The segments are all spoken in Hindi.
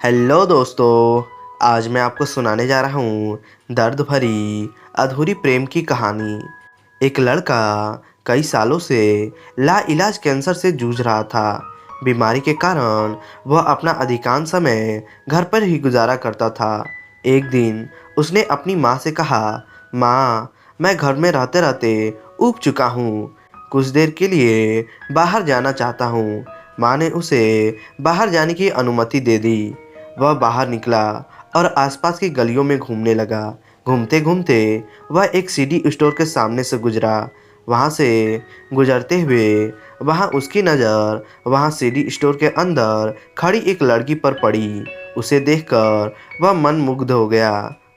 हेलो दोस्तों। आज मैं आपको सुनाने जा रहा हूँ दर्द भरी अधूरी प्रेम की कहानी। एक लड़का कई सालों से लाइलाज कैंसर से जूझ रहा था। बीमारी के कारण वह अपना अधिकांश समय घर पर ही गुजारा करता था। एक दिन उसने अपनी माँ से कहा, माँ, मैं घर में रहते रहते ऊब चुका हूँ। कुछ देर के लिए बाहर जाना चाहता हूँ। माँ ने उसे बाहर जाने की अनुमति दे दी। वह बाहर निकला और आसपास की गलियों में घूमने लगा। घूमते घूमते वह एक सीडी स्टोर के सामने से गुजरा। वहाँ से गुजरते हुए उसकी नज़र वहाँ सीडी स्टोर के अंदर खड़ी एक लड़की पर पड़ी। उसे देखकर वह मन मुग्ध हो गया।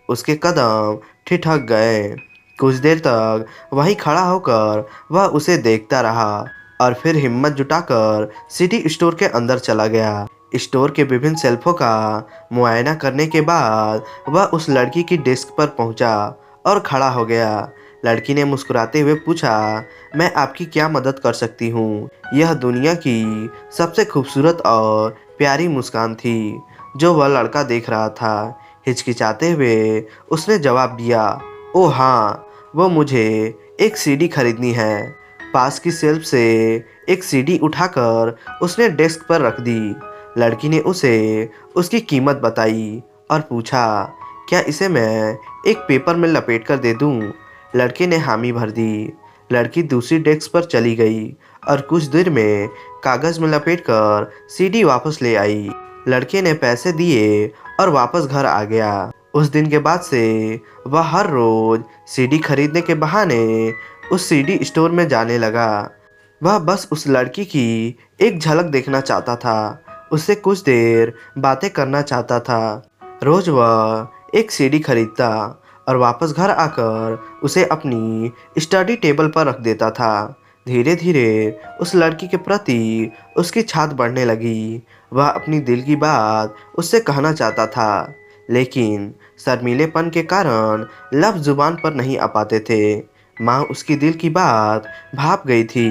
उसके कदम ठिठक गए। कुछ देर तक वहीं खड़ा होकर वह उसे देखता रहा और फिर हिम्मत जुटाकर सिटी स्टोर के अंदर चला गया। स्टोर के विभिन्न शेल्फों का मुआयना करने के बाद वह उस लड़की की डेस्क पर पहुंचा और खड़ा हो गया। लड़की ने मुस्कुराते हुए पूछा, मैं आपकी क्या मदद कर सकती हूँ? यह दुनिया की सबसे खूबसूरत और प्यारी मुस्कान थी जो वह लड़का देख रहा था। हिचकिचाते हुए उसने जवाब दिया, ओह हाँ, वो मुझे एक सीडी खरीदनी है। पास की शेल्फ से एक सीडी उठाकर उसने डेस्क पर रख दी। लड़की ने उसे उसकी कीमत बताई और पूछा, क्या इसे मैं एक पेपर में लपेट कर दे दूं? लड़के ने हामी भर दी। लड़की दूसरी डेस्क पर चली गई और कुछ देर में कागज में लपेटकर सीडी वापस ले आई। लड़के ने पैसे दिए और वापस घर आ गया। उस दिन के बाद से वह हर रोज सीडी खरीदने के बहाने उस सीडी स्टोर में जाने लगा। वह बस उस लड़की की एक झलक देखना चाहता था, उससे कुछ देर बातें करना चाहता था। रोज वह एक सीडी खरीदता और वापस घर आकर उसे अपनी स्टडी टेबल पर रख देता था। धीरे धीरे उस लड़की के प्रति उसकी छात बढ़ने लगी। वह अपनी दिल की बात उससे कहना चाहता था, लेकिन शर्मीलेपन के कारण लफ्ज़ जुबान पर नहीं आ पाते थे। माँ उसकी दिल की बात भाप गई थी।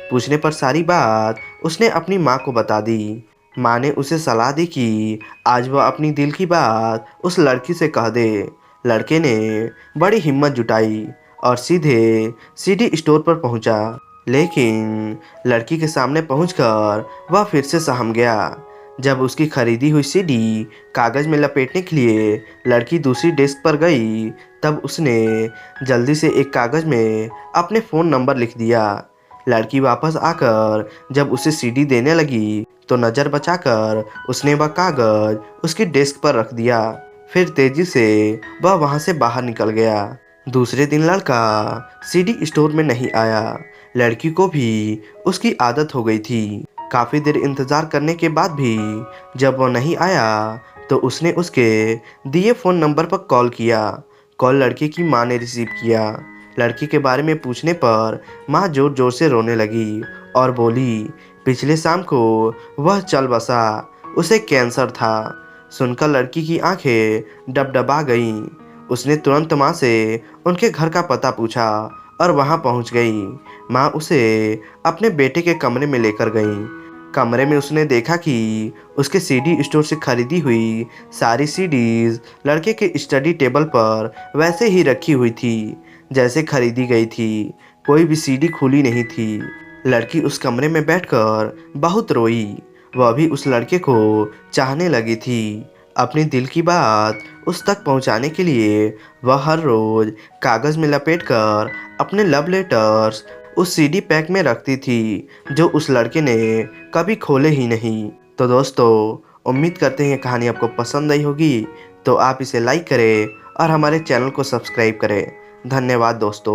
पूछने पर सारी बात उसने अपनी माँ को बता दी। माँ ने उसे सलाह दी कि आज वह अपनी दिल की बात उस लड़की से कह दे। लड़के ने बड़ी हिम्मत जुटाई और सीधे सीडी स्टोर पर पहुंचा। लेकिन लड़की के सामने पहुंचकर वह फिर से सहम गया। जब उसकी खरीदी हुई सीडी कागज में लपेटने के लिए लड़की दूसरी डेस्क पर गई, तब उसने जल्दी से एक कागज में अपने फ़ोन नंबर लिख दिया। लड़की वापस आकर जब उसे सीडी देने लगी तो नज़र बचाकर उसने वह कागज उसकी डेस्क पर रख दिया। फिर तेजी से वह वहाँ से बाहर निकल गया। दूसरे दिन लड़का सीडी स्टोर में नहीं आया। लड़की को भी उसकी आदत हो गई थी। काफ़ी देर इंतज़ार करने के बाद भी जब वह नहीं आया तो उसने उसके दिए फ़ोन नंबर पर कॉल किया। कॉल लड़की की माँ ने रिसीव किया। लड़की के बारे में पूछने पर माँ ज़ोर ज़ोर से रोने लगी और बोली, पिछले शाम को वह चल बसा, उसे कैंसर था। सुनकर लड़की की आंखें डबडबा गईं। उसने तुरंत माँ से उनके घर का पता पूछा और वहाँ पहुँच गई। माँ उसे अपने बेटे के कमरे में लेकर गईं। कमरे में उसने देखा कि उसके सीडी स्टोर से खरीदी हुई सारी सीडीज़ लड़के के स्टडी टेबल पर वैसे ही रखी हुई थी जैसे खरीदी गई थी। कोई भी सीडी खुली नहीं थी। लड़की उस कमरे में बैठकर बहुत रोई। वह भी उस लड़के को चाहने लगी थी। अपनी दिल की बात उस तक पहुंचाने के लिए वह हर रोज कागज़ में लपेटकर अपने लव लेटर्स उस सीडी पैक में रखती थी जो उस लड़के ने कभी खोले ही नहीं। तो दोस्तों, उम्मीद करते हैं कहानी आपको पसंद आई होगी। तो आप इसे लाइक करें और हमारे चैनल को सब्सक्राइब करें। धन्यवाद दोस्तों।